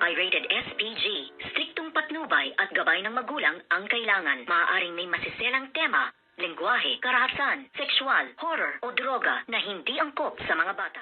Pirated SPG. Striktong patnubay at gabay ng magulang ang kailangan. Maaaring may masiselang tema, lengguwahe, karahasan, sexual, horror o droga na hindi angkop sa mga bata.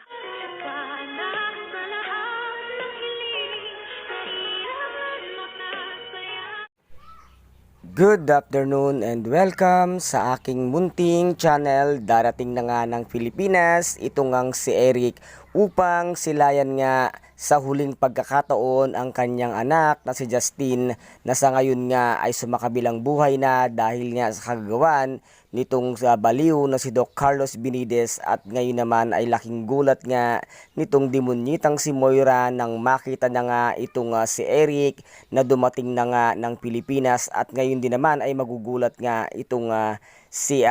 Good afternoon and welcome sa aking munting channel. Darating na nga ng Pilipinas, ito ngang si Eric upang silayan nga sa huling pagkakataon ang kanyang anak na si Justin na sa ngayon nga ay sumakabilang buhay na dahil nga sa kagagawan nitong baliw na si Doc Carlos Benitez. At ngayon naman ay laking gulat nga nitong demonyitang si Moira nang makita na nga itong si Eric na dumating na nga ng Pilipinas. At ngayon din naman ay magugulat nga itong si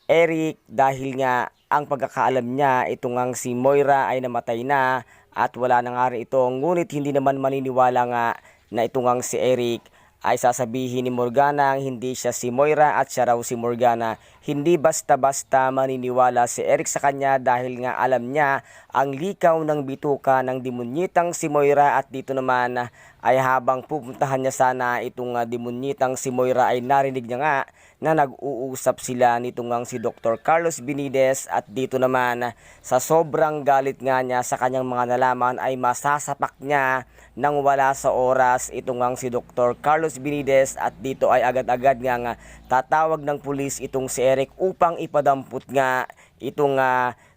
Eric dahil nga ang pagkakaalam niya itong ang si Moira ay namatay na at wala na nga rin ito. Ngunit hindi naman maniniwala nga na itong ang si Eric ay sasabihin ni Morgana hindi siya si Moira at siya raw si Morgana. Hindi basta-basta maniniwala si Eric sa kanya dahil nga alam niya ang likaw ng bituka ng demonyitang si Moira. At dito naman ay habang pupuntahan niya sana itong demonyitang si Moira ay narinig niya nga na nag-uusap sila nitong ang si Dr. Carlos Benitez. At dito naman sa sobrang galit nga niya sa kanyang mga nalaman ay masasapak niya nang wala sa oras itong ang si Dr. Carlos Benitez. At dito ay agad-agad nga tatawag ng pulis itong si Eric upang ipadampot nga itong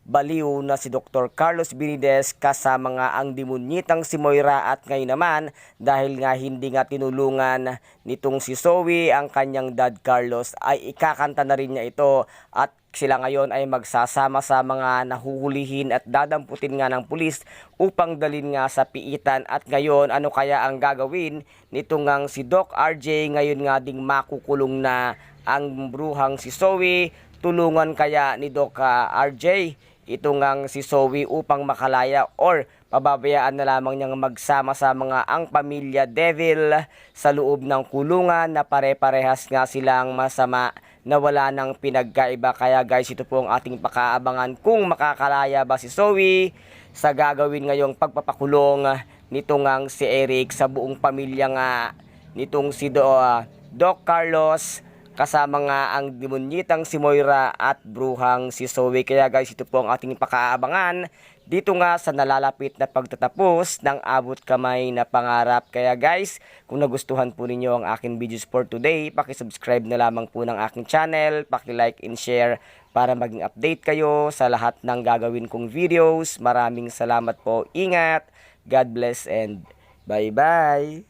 baliw na si Dr. Carlos Benitez kasama nga ang demonyitang si Moira. At ngayon naman dahil nga hindi nga tinulungan nitong si Zoe ang kanyang dad Carlos ay ikakanta na rin niya ito. At sila ngayon ay magsasama sa mga nahuhulihin at dadamputin nga ng pulis upang dalhin nga sa piitan. At ngayon ano kaya ang gagawin nitong ang si Doc RJ? Ngayon nga ding makukulong na ang bruhang si Zoe. Tulungan kaya ni Doc RJ itong ang si Zoe upang makalaya or pababayaan na lamang niyang magsama sa mga ang pamilya Devil sa loob ng kulungan na pare-parehas nga silang masama na wala nang pinagkaiba. Kaya guys, ito po ang ating pakaabangan kung makakalaya ba si Zoe sa gagawin ngayong pagpapakulong nitong ang si Eric sa buong pamilya nga nitong si Doc Carlos kasama nga ang demonyitang si Moira at bruhang si Zoe. Kaya guys, ito po ang ating pakaabangan dito nga sa nalalapit na pagtatapos ng abot kamay na pangarap. Kaya guys, kung nagustuhan po ninyo ang aking videos for today, paki-subscribe na lamang po ng aking channel, paki-like and share para maging update kayo sa lahat ng gagawin kong videos. Maraming salamat po. Ingat, God bless and bye-bye.